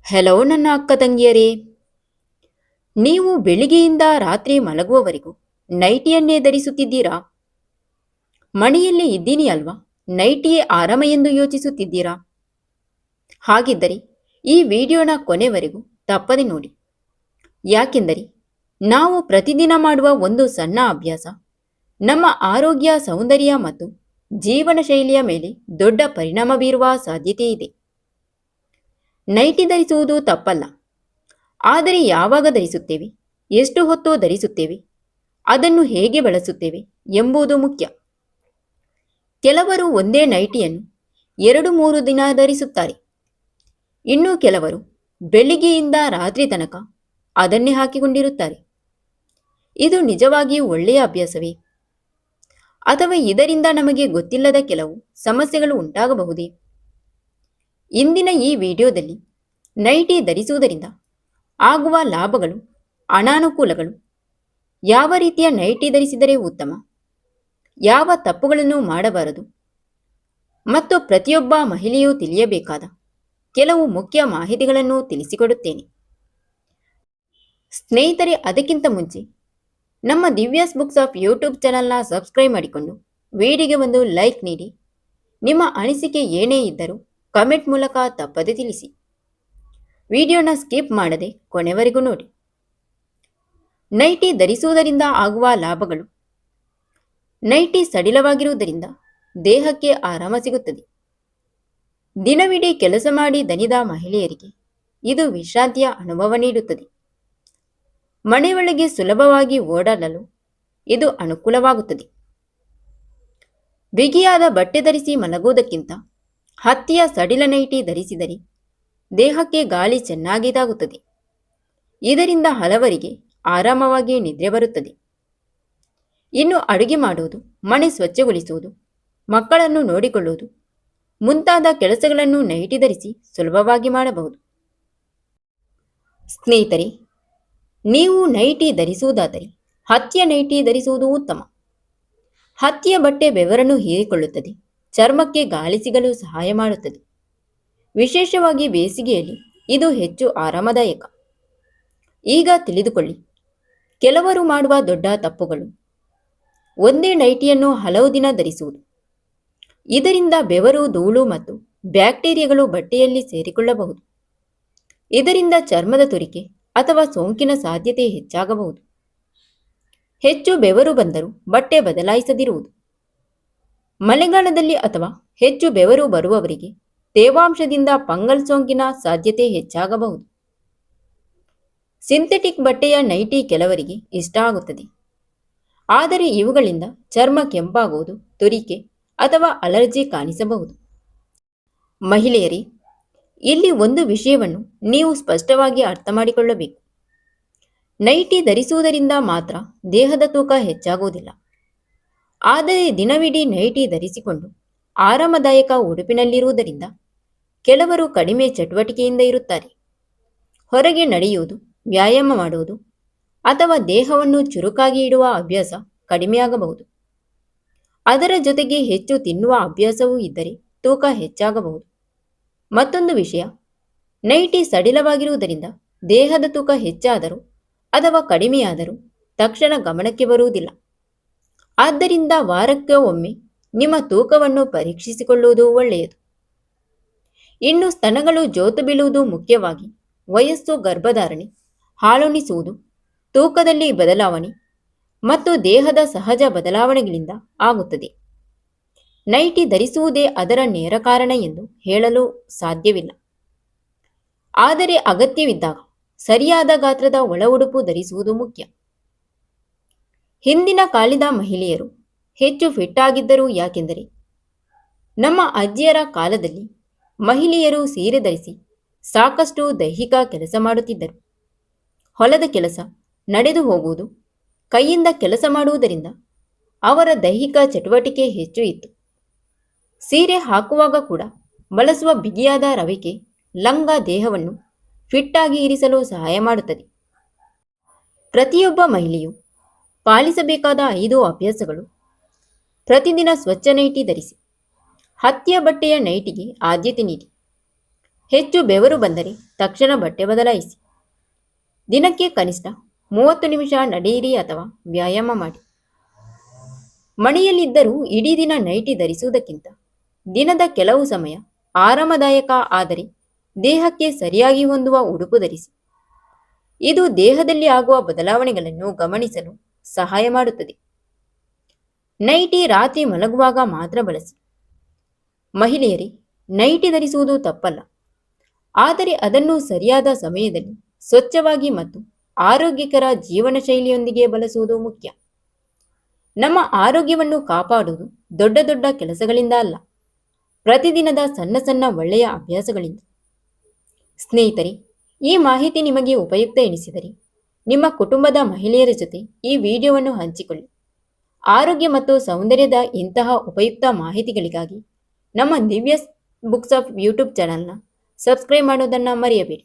Hello ನನ್ನ ಅಕ್ಕ ತಂಗಿಯರೇ. ನೀವು ಬೆಳಿಗ್ಗೆಯಿಂದ ರಾತ್ರಿ ಮಲಗುವವರೆಗೂ ನೈಟಿಯನ್ನೇ ಧರಿಸುತ್ತಿದ್ದೀರಾ? ಮನೆಯಲ್ಲೇ ಇದ್ದೀನಿ ಅಲ್ವಾ, ನೈಟಿಯೇ ಆರಾಮ ಎಂದು ಯೋಚಿಸುತ್ತಿದ್ದೀರಾ? ಹಾಗಿದ್ದರೆ ಈ ವಿಡಿಯೋನ ಕೊನೆವರೆಗೂ ತಪ್ಪದೆ ನೋಡಿ. ಯಾಕೆಂದರೆ ನಾವು ಪ್ರತಿದಿನ ಮಾಡುವ ಒಂದು ಸಣ್ಣ ಅಭ್ಯಾಸ ನಮ್ಮ ಆರೋಗ್ಯ, ಸೌಂದರ್ಯ ಮತ್ತು ಜೀವನ ಶೈಲಿಯ ಮೇಲೆ ದೊಡ್ಡ ಪರಿಣಾಮ ಬೀರುವ ಸಾಧ್ಯತೆ ಇದೆ. ನೈಟಿ ಧರಿಸುವುದು ತಪ್ಪಲ್ಲ, ಆದರೆ ಯಾವಾಗ ಧರಿಸುತ್ತೇವೆ, ಎಷ್ಟು ಹೊತ್ತು ಧರಿಸುತ್ತೇವೆ, ಅದನ್ನು ಹೇಗೆ ಬಳಸುತ್ತೇವೆ ಎಂಬುದು ಮುಖ್ಯ. ಕೆಲವರು ಒಂದೇ ನೈಟಿಯನ್ನು 2-3 ದಿನ ಧರಿಸುತ್ತಾರೆ. ಇನ್ನು ಕೆಲವರು ಬೆಳಿಗ್ಗೆಯಿಂದ ರಾತ್ರಿ ತನಕ ಅದನ್ನೇ ಹಾಕಿಕೊಂಡಿರುತ್ತಾರೆ. ಇದು ನಿಜವಾಗಿಯೂ ಒಳ್ಳೆಯ ಅಭ್ಯಾಸವೇ? ಅಥವಾ ಇದರಿಂದ ನಮಗೆ ಗೊತ್ತಿಲ್ಲದ ಕೆಲವು ಸಮಸ್ಯೆಗಳು ಉಂಟಾಗಬಹುದೇ? ಇಂದಿನ ಈ ವಿಡಿಯೋದಲ್ಲಿ ನೈಟಿ ಧರಿಸುವುದರಿಂದ ಆಗುವ ಲಾಭಗಳು, ಅನಾನುಕೂಲಗಳು, ಯಾವ ರೀತಿಯ ನೈಟಿ ಧರಿಸಿದರೆ ಉತ್ತಮ, ಯಾವ ತಪ್ಪುಗಳನ್ನು ಮಾಡಬಾರದು ಮತ್ತು ಪ್ರತಿಯೊಬ್ಬ ಮಹಿಳೆಯೂ ತಿಳಿಯಬೇಕಾದ ಕೆಲವು ಮುಖ್ಯ ಮಾಹಿತಿಗಳನ್ನು ತಿಳಿಸಿಕೊಡುತ್ತೇನೆ. ಸ್ನೇಹಿತರೆ, ಅದಕ್ಕಿಂತ ಮುಂಚೆ ನಮ್ಮ ದಿವ್ಯಾಸ್ ಬುಕ್ಸ್ ಆಫ್ ಯೂಟ್ಯೂಬ್ ಚಾನಲ್ನ ಸಬ್ಸ್ಕ್ರೈಬ್ ಮಾಡಿಕೊಂಡು ವಿಡಿಯೋಗೆ ಒಂದು ಲೈಕ್ ನೀಡಿ. ನಿಮ್ಮ ಅನಿಸಿಕೆ ಏನೇ ಇದ್ದರೂ ಕಮೆಂಟ್ ಮೂಲಕ ತಪ್ಪದೆ ತಿಳಿಸಿ. ವಿಡಿಯೋನ ಸ್ಕಿಪ್ ಮಾಡದೆ ಕೊನೆವರೆಗೂ ನೋಡಿ. ನೈಟಿ ಧರಿಸುವುದರಿಂದ ಆಗುವ ಲಾಭಗಳು. ನೈಟಿ ಸಡಿಲವಾಗಿರುವುದರಿಂದ ದೇಹಕ್ಕೆ ಆರಾಮ ಸಿಗುತ್ತದೆ. ದಿನವಿಡೀ ಕೆಲಸ ಮಾಡಿ ದಣಿದ ಮಹಿಳೆಯರಿಗೆ ಇದು ವಿಶ್ರಾಂತಿಯ ಅನುಭವ ನೀಡುತ್ತದೆ. ಮನೆಯೊಳಗೆ ಸುಲಭವಾಗಿ ಓಡಾಡಲು ಇದು ಅನುಕೂಲವಾಗುತ್ತದೆ. ಬಿಗಿಯಾದ ಬಟ್ಟೆ ಧರಿಸಿ ಮಲಗುವುದಕ್ಕಿಂತ ಹತ್ತಿಯ ಸಡಿಲ ನೈಟಿ ಧರಿಸಿದರೆ ದೇಹಕ್ಕೆ ಗಾಳಿ ಚೆನ್ನಾಗಿ ತಾಗುತ್ತದೆ. ಇದರಿಂದ ಹಲವರಿಗೆ ಆರಾಮವಾಗಿ ನಿದ್ರೆ ಬರುತ್ತದೆ. ಇನ್ನು ಅಡುಗೆ ಮಾಡುವುದು, ಮನೆ ಸ್ವಚ್ಛಗೊಳಿಸುವುದು, ಮಕ್ಕಳನ್ನು ನೋಡಿಕೊಳ್ಳುವುದು ಮುಂತಾದ ಕೆಲಸಗಳನ್ನು ನೈಟಿ ಧರಿಸಿ ಸುಲಭವಾಗಿ ಮಾಡಬಹುದು. ಸ್ನೇಹಿತರೆ, ನೀವು ನೈಟಿ ಧರಿಸುವುದಾದರೆ ಹತ್ತಿಯ ನೈಟಿ ಧರಿಸುವುದು ಉತ್ತಮ. ಹತ್ತಿಯ ಬಟ್ಟೆ ಬೆವರನ್ನು ಹೀರಿಕೊಳ್ಳುತ್ತದೆ, ಚರ್ಮಕ್ಕೆ ಗಾಳಿ ಸಿಗಲು ಸಹಾಯ ಮಾಡುತ್ತದೆ. ವಿಶೇಷವಾಗಿ ಬೇಸಿಗೆಯಲ್ಲಿ ಇದು ಹೆಚ್ಚು ಆರಾಮದಾಯಕ. ಈಗ ತಿಳಿದುಕೊಳ್ಳಿ ಕೆಲವರು ಮಾಡುವ ದೊಡ್ಡ ತಪ್ಪುಗಳು. ಒಂದೇ ನೈಟಿಯನ್ನು ಹಲವು ದಿನ ಧರಿಸುವುದು. ಇದರಿಂದ ಬೆವರು, ಧೂಳು ಮತ್ತು ಬ್ಯಾಕ್ಟೀರಿಯಾಗಳು ಬಟ್ಟೆಯಲ್ಲಿ ಸೇರಿಕೊಳ್ಳಬಹುದು. ಇದರಿಂದ ಚರ್ಮದ ತುರಿಕೆ ಅಥವಾ ಸೋಂಕಿನ ಸಾಧ್ಯತೆ ಹೆಚ್ಚಾಗಬಹುದು. ಹೆಚ್ಚು ಬೆವರು ಬಂದರೂ ಬಟ್ಟೆ ಬದಲಾಯಿಸದಿರುವುದು. ಮಳೆಗಾಲದಲ್ಲಿ ಅಥವಾ ಹೆಚ್ಚು ಬೆವರು ಬರುವವರಿಗೆ ತೇವಾಂಶದಿಂದ ಫಂಗಲ್ ಸೋಂಕಿನ ಸಾಧ್ಯತೆ ಹೆಚ್ಚಾಗಬಹುದು. ಸಿಂಥೆಟಿಕ್ ಬಟ್ಟೆಯ ನೈಟಿ ಕೆಲವರಿಗೆ ಇಷ್ಟ ಆಗುತ್ತದೆ, ಆದರೆ ಇವುಗಳಿಂದ ಚರ್ಮ ಕೆಂಪಾಗುವುದು, ತುರಿಕೆ ಅಥವಾ ಅಲರ್ಜಿ ಕಾಣಿಸಬಹುದು. ಮಹಿಳೆಯರೇ, ಇಲ್ಲಿ ಒಂದು ವಿಷಯವನ್ನು ನೀವು ಸ್ಪಷ್ಟವಾಗಿ ಅರ್ಥ ಮಾಡಿಕೊಳ್ಳಬೇಕು. ನೈಟಿ ಧರಿಸುವುದರಿಂದ ಮಾತ್ರ ದೇಹದ ತೂಕ ಹೆಚ್ಚಾಗುವುದಿಲ್ಲ. ಆದರೆ ದಿನವಿಡೀ ನೈಟಿ ಧರಿಸಿಕೊಂಡು ಆರಾಮದಾಯಕ ಉಡುಪಿನಲ್ಲಿರುವುದರಿಂದ ಕೆಲವರು ಕಡಿಮೆ ಚಟುವಟಿಕೆಯಿಂದ ಇರುತ್ತಾರೆ. ಹೊರಗೆ ನಡೆಯುವುದು, ವ್ಯಾಯಾಮ ಮಾಡುವುದು ಅಥವಾ ದೇಹವನ್ನು ಚುರುಕಾಗಿ ಇಡುವ ಅಭ್ಯಾಸ ಕಡಿಮೆಯಾಗಬಹುದು. ಅದರ ಜೊತೆಗೆ ಹೆಚ್ಚು ತಿನ್ನುವ ಅಭ್ಯಾಸವೂ ಇದ್ದರೆ ತೂಕ ಹೆಚ್ಚಾಗಬಹುದು. ಮತ್ತೊಂದು ವಿಷಯ, ನೈಟಿ ಸಡಿಲವಾಗಿರುವುದರಿಂದ ದೇಹದ ತೂಕ ಹೆಚ್ಚಾದರೂ ಅಥವಾ ಕಡಿಮೆಯಾದರೂ ತಕ್ಷಣ ಗಮನಕ್ಕೆ ಬರುವುದಿಲ್ಲ. ಆದ್ದರಿಂದ ವಾರಕ್ಕೆ ಒಮ್ಮೆ ನಿಮ್ಮ ತೂಕವನ್ನು ಪರೀಕ್ಷಿಸಿಕೊಳ್ಳುವುದು ಒಳ್ಳೆಯದು. ಇನ್ನು ಸ್ತನಗಳು ಜೋತು ಬೀಳುವುದು ಮುಖ್ಯವಾಗಿ ವಯಸ್ಸು, ಗರ್ಭಧಾರಣೆ, ಹಾಲುಣಿಸುವುದು, ತೂಕದಲ್ಲಿ ಬದಲಾವಣೆ ಮತ್ತು ದೇಹದ ಸಹಜ ಬದಲಾವಣೆಗಳಿಂದ ಆಗುತ್ತದೆ. ನೈಟಿ ಧರಿಸುವುದೇ ಅದರ ನೇರ ಕಾರಣ ಎಂದು ಹೇಳಲು ಸಾಧ್ಯವಿಲ್ಲ. ಆದರೆ ಅಗತ್ಯವಿದ್ದಾಗ ಸರಿಯಾದ ಗಾತ್ರದ ಒಳ ಉಡುಪು ಧರಿಸುವುದು ಮುಖ್ಯ. ಹಿಂದಿನ ಕಾಲದ ಮಹಿಳೆಯರು ಹೆಚ್ಚು ಫಿಟ್ ಆಗಿದ್ದರು. ಯಾಕೆಂದರೆ ನಮ್ಮ ಅಜ್ಜಿಯರ ಕಾಲದಲ್ಲಿ ಮಹಿಳೆಯರು ಸೀರೆ ಧರಿಸಿ ಸಾಕಷ್ಟು ದೈಹಿಕ ಕೆಲಸ ಮಾಡುತ್ತಿದ್ದರು. ಹೊಲದ ಕೆಲಸ, ನಡೆದು ಹೋಗುವುದು, ಕೈಯಿಂದ ಕೆಲಸ ಮಾಡುವುದರಿಂದ ಅವರ ದೈಹಿಕ ಚಟುವಟಿಕೆ ಹೆಚ್ಚು ಇತ್ತು. ಸೀರೆ ಹಾಕುವಾಗ ಕೂಡ ಬಳಸುವ ಬಿಗಿಯಾದ ರವಿಕೆ ಲಂಗ ದೇಹವನ್ನು ಫಿಟ್ ಆಗಿ ಇರಿಸಲು ಸಹಾಯ ಮಾಡುತ್ತದೆ. ಪ್ರತಿಯೊಬ್ಬ ಮಹಿಳೆಯು ಪಾಲಿಸಬೇಕಾದ 5 ಅಭ್ಯಾಸಗಳು. ಪ್ರತಿದಿನ ಸ್ವಚ್ಛ ನೈಟಿ ಧರಿಸಿ. ಹತ್ತಿಯ ಬಟ್ಟೆಯ ನೈಟಿಗೆ ಆದ್ಯತೆ ನೀಡಿ. ಹೆಚ್ಚು ಬೆವರು ಬಂದರೆ ತಕ್ಷಣ ಬಟ್ಟೆ ಬದಲಾಯಿಸಿ. ದಿನಕ್ಕೆ ಕನಿಷ್ಠ 30 ನಿಮಿಷ ನಡೆಯಿರಿ ಅಥವಾ ವ್ಯಾಯಾಮ ಮಾಡಿ. ಮನೆಯಲ್ಲಿದ್ದರೂ ಇಡೀ ದಿನ ನೈಟಿ ಧರಿಸುವುದಕ್ಕಿಂತ ದಿನದ ಕೆಲವು ಸಮಯ ಆರಾಮದಾಯಕ ಆದರೆ ದೇಹಕ್ಕೆ ಸರಿಯಾಗಿ ಹೊಂದುವ ಉಡುಪು ಧರಿಸಿ. ಇದು ದೇಹದಲ್ಲಿ ಆಗುವ ಬದಲಾವಣೆಗಳನ್ನು ಗಮನಿಸಲು ಸಹಾಯ ಮಾಡುತ್ತದೆ. ನೈಟಿ ರಾತ್ರಿ ಮಲಗುವಾಗ ಮಾತ್ರ ಬಳಸಿ. ಮಹಿಳೆಯರೇ, ನೈಟಿ ಧರಿಸುವುದು ತಪ್ಪಲ್ಲ, ಆದರೆ ಅದನ್ನು ಸರಿಯಾದ ಸಮಯದಲ್ಲಿ ಸ್ವಚ್ಛವಾಗಿ ಮತ್ತು ಆರೋಗ್ಯಕರ ಜೀವನ ಶೈಲಿಯೊಂದಿಗೆ ಬಳಸುವುದು ಮುಖ್ಯ. ನಮ್ಮ ಆರೋಗ್ಯವನ್ನು ಕಾಪಾಡುವುದು ದೊಡ್ಡ ದೊಡ್ಡ ಕೆಲಸಗಳಿಂದ ಅಲ್ಲ, ಪ್ರತಿದಿನದ ಸಣ್ಣ ಸಣ್ಣ ಒಳ್ಳೆಯ ಅಭ್ಯಾಸಗಳಿಂದ. ಸ್ನೇಹಿತರೆ, ಈ ಮಾಹಿತಿ ನಿಮಗೆ ಉಪಯುಕ್ತ ಎನಿಸಿದರೆ ನಿಮ್ಮ ಕುಟುಂಬದ ಮಹಿಳೆಯರ ಜೊತೆ ಈ ವಿಡಿಯೋವನ್ನು ಹಂಚಿಕೊಳ್ಳಿ. ಆರೋಗ್ಯ ಮತ್ತು ಸೌಂದರ್ಯದ ಇಂತಹ ಉಪಯುಕ್ತ ಮಾಹಿತಿಗಳಿಗಾಗಿ ನಮ್ಮ ದಿವ್ಯ ಬುಕ್ಸ್ ಆಫ್ ಯೂಟ್ಯೂಬ್ ಚಾನಲ್ನ ಸಬ್ಸ್ಕ್ರೈಬ್ ಮಾಡೋದನ್ನು ಮರೆಯಬೇಡಿ.